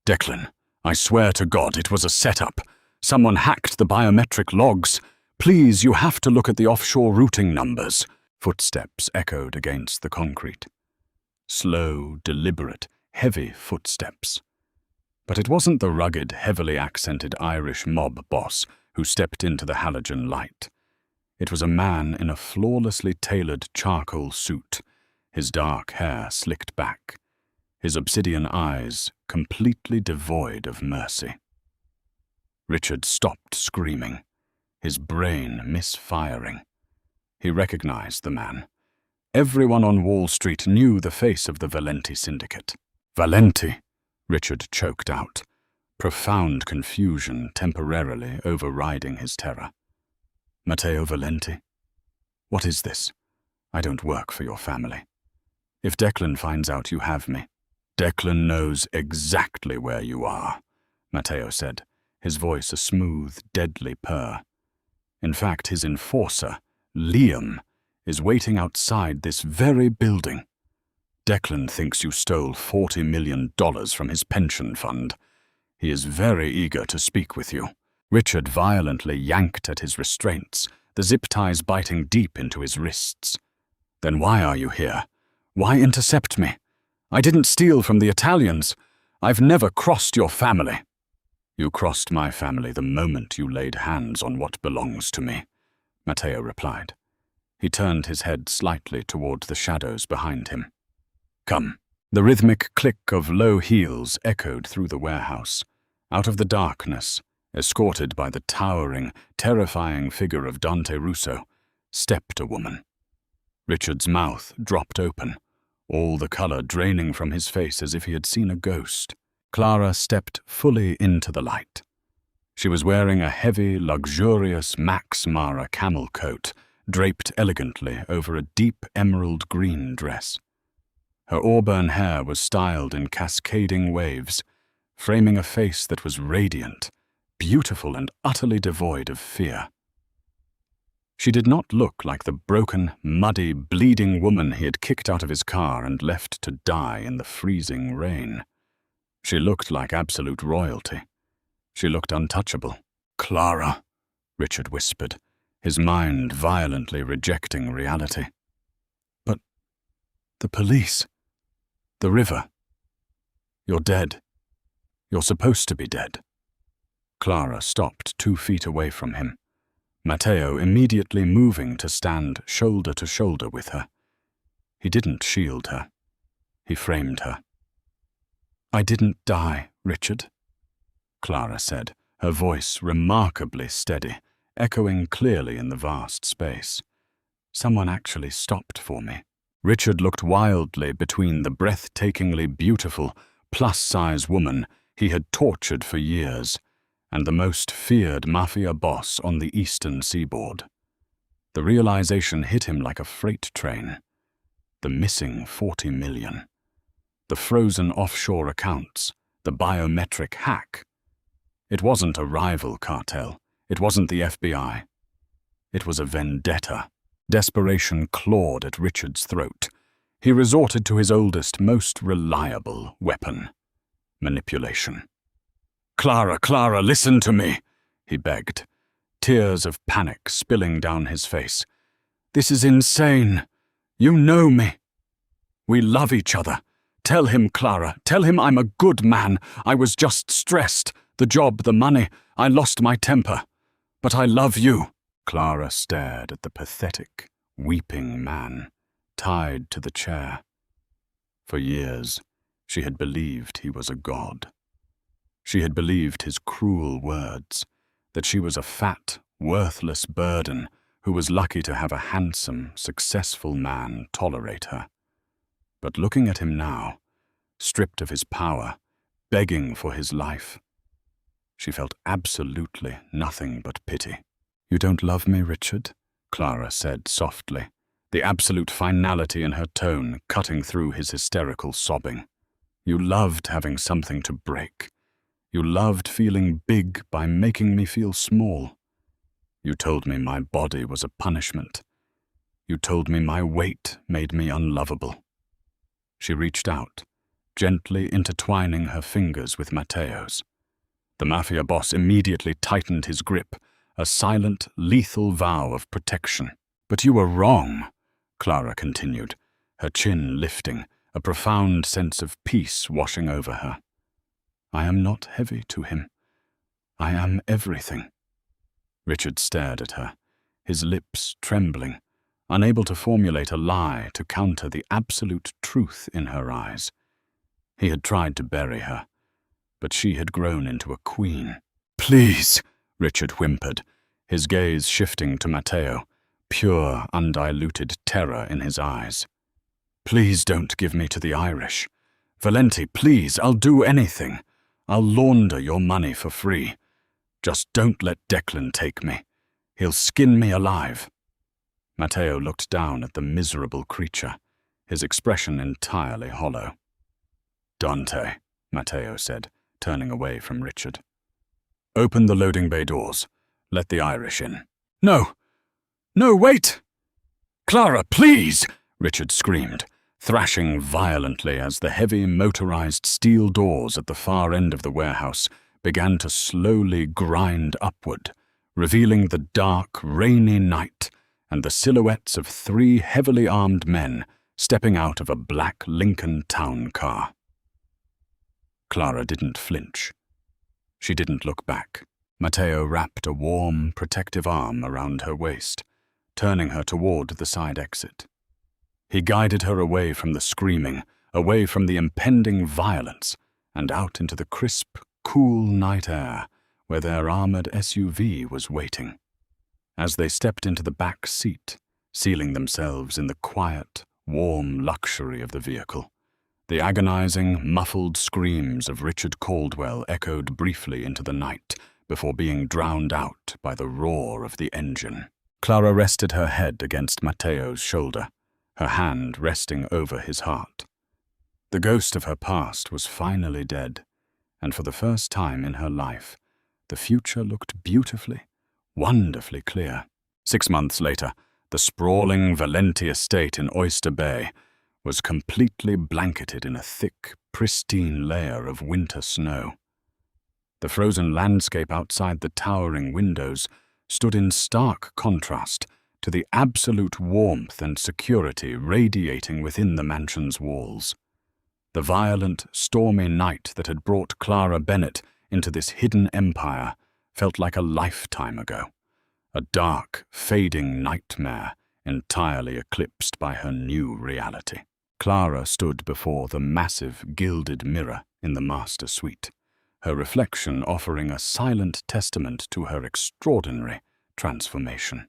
"Declan, I swear to God it was a setup. Someone hacked the biometric logs. Please, you have to look at the offshore routing numbers." Footsteps echoed against the concrete. Slow, deliberate, heavy footsteps. But it wasn't the rugged, heavily accented Irish mob boss who stepped into the halogen light. It was a man in a flawlessly tailored charcoal suit, his dark hair slicked back, his obsidian eyes completely devoid of mercy. Richard stopped screaming, his brain misfiring. He recognized the man. Everyone on Wall Street knew the face of the Valenti syndicate. "Valenti," Richard choked out, profound confusion temporarily overriding his terror. "Matteo Valenti? What is this? I don't work for your family. If Declan finds out you have me—" "Declan knows exactly where you are," Matteo said, his voice a smooth, deadly purr. "In fact, his enforcer, Liam, is waiting outside this very building. Declan thinks you stole $40 million from his pension fund. He is very eager to speak with you." Richard violently yanked at his restraints, the zip ties biting deep into his wrists. "Then why are you here? Why intercept me? I didn't steal from the Italians. I've never crossed your family." "You crossed my family the moment you laid hands on what belongs to me," Matteo replied. He turned his head slightly toward the shadows behind him. "Come." The rhythmic click of low heels echoed through the warehouse. Out of the darkness, escorted by the towering, terrifying figure of Dante Russo, stepped a woman. Richard's mouth dropped open, all the color draining from his face as if he had seen a ghost. Clara stepped fully into the light. She was wearing a heavy, luxurious Max Mara camel coat, draped elegantly over a deep emerald green dress. Her auburn hair was styled in cascading waves, framing a face that was radiant, beautiful and utterly devoid of fear. She did not look like the broken, muddy, bleeding woman he had kicked out of his car and left to die in the freezing rain. She looked like absolute royalty. She looked untouchable. "Clara," Richard whispered, his mind violently rejecting reality. "But the police, the river. You're dead. You're supposed to be dead." Clara stopped 2 feet away from him, Matteo immediately moving to stand shoulder to shoulder with her. He didn't shield her. He framed her. "I didn't die, Richard," Clara said, her voice remarkably steady, echoing clearly in the vast space. "Someone actually stopped for me." Richard looked wildly between the breathtakingly beautiful, plus-size woman he had tortured for years and the most feared Mafia boss on the eastern seaboard. The realization hit him like a freight train. The missing 40 million. The frozen offshore accounts. The biometric hack. It wasn't a rival cartel. It wasn't the FBI. It was a vendetta. Desperation clawed at Richard's throat. He resorted to his oldest, most reliable weapon: manipulation. Clara, listen to me," he begged, tears of panic spilling down his face. "This is insane. You know me. We love each other. Tell him, Clara. Tell him I'm a good man. I was just stressed. The job, the money. I lost my temper. But I love you." Clara stared at the pathetic, weeping man, tied to the chair. For years, she had believed he was a god. She had believed his cruel words, that she was a fat, worthless burden who was lucky to have a handsome, successful man tolerate her. But looking at him now, stripped of his power, begging for his life, she felt absolutely nothing but pity. "You don't love me, Richard?" Clara said softly, the absolute finality in her tone cutting through his hysterical sobbing. "You loved having something to break. You loved feeling big by making me feel small. You told me my body was a punishment. You told me my weight made me unlovable." She reached out, gently intertwining her fingers with Matteo's. The Mafia boss immediately tightened his grip, a silent, lethal vow of protection. "But you were wrong," Clara continued, her chin lifting, a profound sense of peace washing over her. "I am not heavy to him. I am everything." Richard stared at her, his lips trembling, unable to formulate a lie to counter the absolute truth in her eyes. He had tried to bury her, but she had grown into a queen. "Please," Richard whimpered, his gaze shifting to Matteo, pure, undiluted terror in his eyes. "Please don't give me to the Irish. Valenti, please, I'll do anything. I'll launder your money for free. Just don't let Declan take me. He'll skin me alive." Matteo looked down at the miserable creature, his expression entirely hollow. "Dante," Matteo said, turning away from Richard. "Open the loading bay doors. Let the Irish in." "No! No, wait!" "Clara, please!" Richard screamed, thrashing violently as the heavy motorized steel doors at the far end of the warehouse began to slowly grind upward, revealing the dark, rainy night and the silhouettes of 3 heavily armed men stepping out of a black Lincoln town car. Clara didn't flinch. She didn't look back. Matteo wrapped a warm, protective arm around her waist, turning her toward the side exit. He guided her away from the screaming, away from the impending violence, and out into the crisp, cool night air where their armored SUV was waiting. As they stepped into the back seat, sealing themselves in the quiet, warm luxury of the vehicle, the agonizing, muffled screams of Richard Caldwell echoed briefly into the night before being drowned out by the roar of the engine. Clara rested her head against Matteo's shoulder, her hand resting over his heart. The ghost of her past was finally dead, and for the first time in her life, the future looked beautifully, wonderfully clear. 6 months later, the sprawling Valenti estate in Oyster Bay was completely blanketed in a thick, pristine layer of winter snow. The frozen landscape outside the towering windows stood in stark contrast to the absolute warmth and security radiating within the mansion's walls. The violent, stormy night that had brought Clara Bennett into this hidden empire felt like a lifetime ago, a dark, fading nightmare entirely eclipsed by her new reality. Clara stood before the massive, gilded mirror in the master suite, her reflection offering a silent testament to her extraordinary transformation.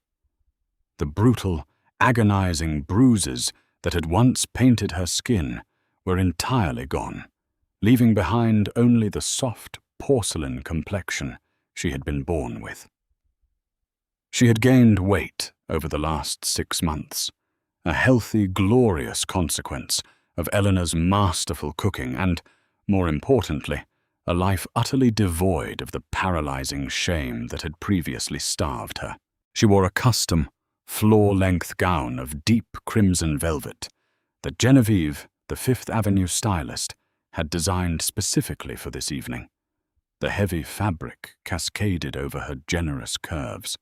The brutal, agonizing bruises that had once painted her skin were entirely gone, leaving behind only the soft porcelain complexion she had been born with. She had gained weight over the last 6 months, a healthy, glorious consequence of Eleanor's masterful cooking and, more importantly, a life utterly devoid of the paralyzing shame that had previously starved her. She wore a custom, floor-length gown of deep crimson velvet that Genevieve, the Fifth Avenue stylist, had designed specifically for this evening. The heavy fabric cascaded over her generous curves,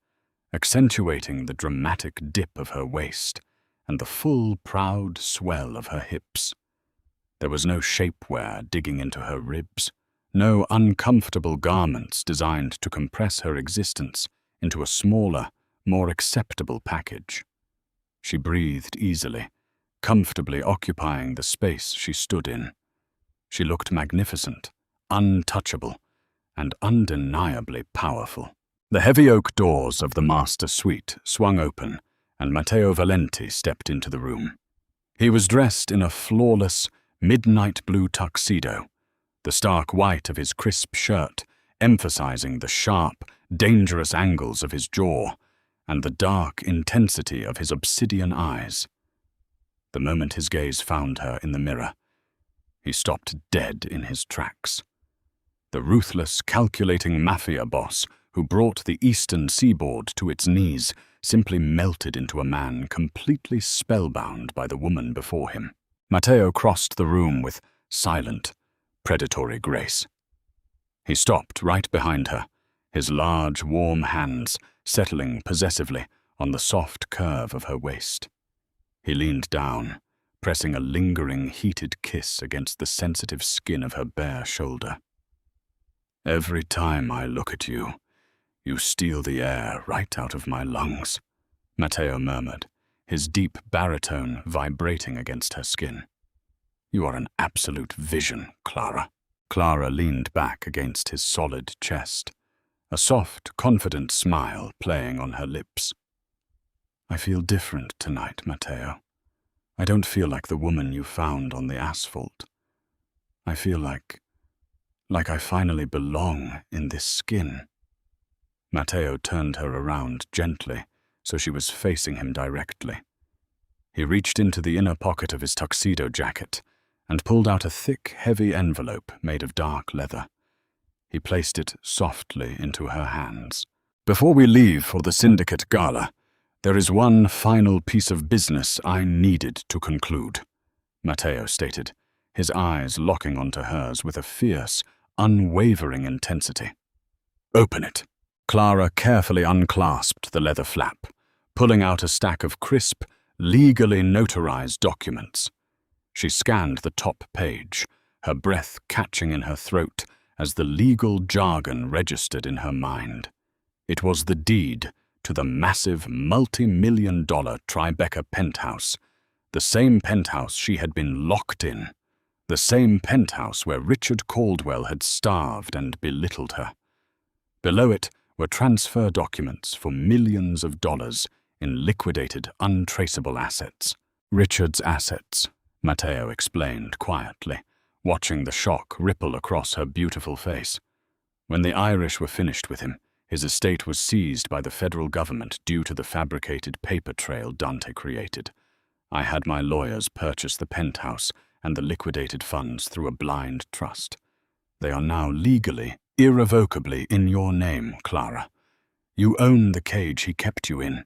accentuating the dramatic dip of her waist and the full, proud swell of her hips. There was no shapewear digging into her ribs, no uncomfortable garments designed to compress her existence into a smaller, more acceptable package. She breathed easily, comfortably occupying the space she stood in. She looked magnificent, untouchable, and undeniably powerful. The heavy oak doors of the master suite swung open, and Matteo Valenti stepped into the room. He was dressed in a flawless, midnight blue tuxedo, the stark white of his crisp shirt emphasizing the sharp, dangerous angles of his jaw and the dark intensity of his obsidian eyes. The moment his gaze found her in the mirror, he stopped dead in his tracks. The ruthless, calculating Mafia boss who brought the eastern seaboard to its knees simply melted into a man completely spellbound by the woman before him. Matteo crossed the room with silent, predatory grace. He stopped right behind her, his large, warm hands settling possessively on the soft curve of her waist. He leaned down, pressing a lingering, heated kiss against the sensitive skin of her bare shoulder. "Every time I look at you, you steal the air right out of my lungs," Matteo murmured, his deep baritone vibrating against her skin. "You are an absolute vision, Clara." Clara leaned back against his solid chest, a soft, confident smile playing on her lips. "I feel different tonight, Matteo. I don't feel like the woman you found on the asphalt. I feel like I finally belong in this skin." Matteo turned her around gently, so she was facing him directly. He reached into the inner pocket of his tuxedo jacket and pulled out a thick, heavy envelope made of dark leather. He placed it softly into her hands. "Before we leave for the syndicate gala, there is one final piece of business I needed to conclude," Matteo stated, his eyes locking onto hers with a fierce, unwavering intensity. "Open it." Clara carefully unclasped the leather flap, pulling out a stack of crisp, legally notarized documents. She scanned the top page, her breath catching in her throat as the legal jargon registered in her mind. It was the deed to the massive multi-million-dollar Tribeca penthouse, the same penthouse she had been locked in, the same penthouse where Richard Caldwell had starved and belittled her. Below it were transfer documents for millions of dollars in liquidated, untraceable assets. "Richard's assets," Matteo explained quietly, watching the shock ripple across her beautiful face. "When the Irish were finished with him, his estate was seized by the federal government due to the fabricated paper trail Dante created. I had my lawyers purchase the penthouse and the liquidated funds through a blind trust. They are now legally, irrevocably in your name, Clara. You own the cage he kept you in.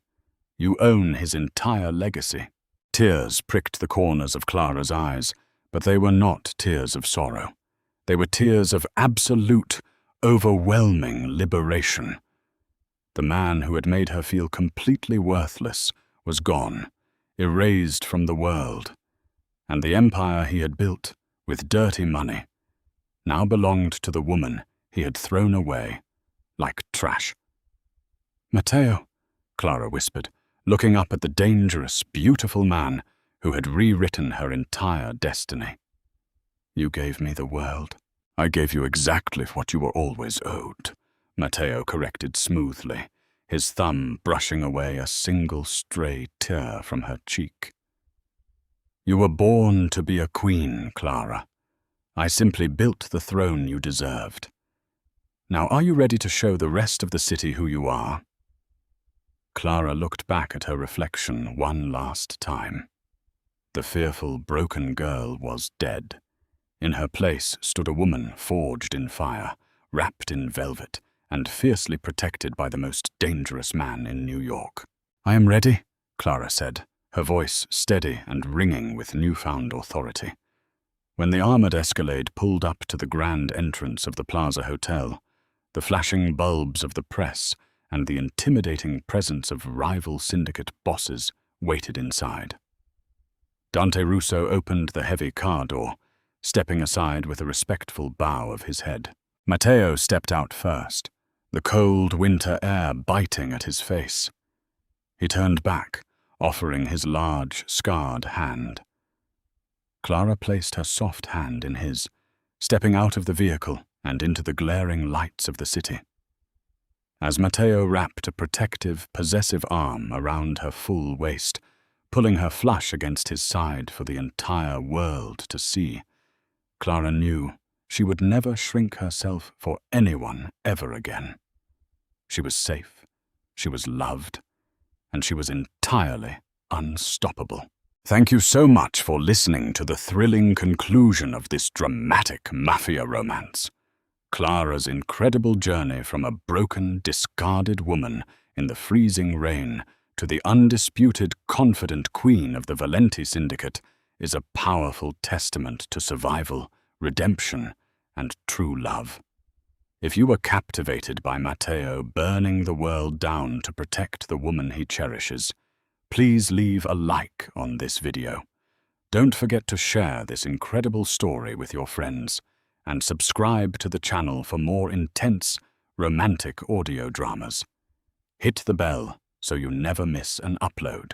You own his entire legacy. Tears pricked the corners of Clara's eyes, but they were not tears of sorrow. They were tears of absolute, overwhelming liberation. The man who had made her feel completely worthless was gone, erased from the world, and the empire he had built, with dirty money, now belonged to the woman he had thrown away like trash. "Matteo," Clara whispered, looking up at the dangerous, beautiful man who had rewritten her entire destiny. "You gave me the world." "I gave you exactly what you were always owed," Matteo corrected smoothly, his thumb brushing away a single stray tear from her cheek. "You were born to be a queen, Clara. I simply built the throne you deserved. Now, are you ready to show the rest of the city who you are?" Clara looked back at her reflection one last time. The fearful, broken girl was dead. In her place stood a woman forged in fire, wrapped in velvet, and fiercely protected by the most dangerous man in New York. "I am ready," Clara said, her voice steady and ringing with newfound authority. When the armored escalade pulled up to the grand entrance of the Plaza Hotel, the flashing bulbs of the press and the intimidating presence of rival syndicate bosses waited inside. Dante Russo opened the heavy car door, stepping aside with a respectful bow of his head. Matteo stepped out first, the cold winter air biting at his face. He turned back, offering his large, scarred hand. Clara placed her soft hand in his, stepping out of the vehicle and into the glaring lights of the city. As Matteo wrapped a protective, possessive arm around her full waist, pulling her flush against his side for the entire world to see, Clara knew she would never shrink herself for anyone ever again. She was safe, she was loved, and she was entirely unstoppable. Thank you so much for listening to the thrilling conclusion of this dramatic Mafia romance. Clara's incredible journey from a broken, discarded woman in the freezing rain to the undisputed, confident queen of the Valenti Syndicate is a powerful testament to survival, redemption, and true love. If you were captivated by Matteo burning the world down to protect the woman he cherishes, please leave a like on this video. Don't forget to share this incredible story with your friends, and subscribe to the channel for more intense, romantic audio dramas. Hit the bell so you never miss an upload.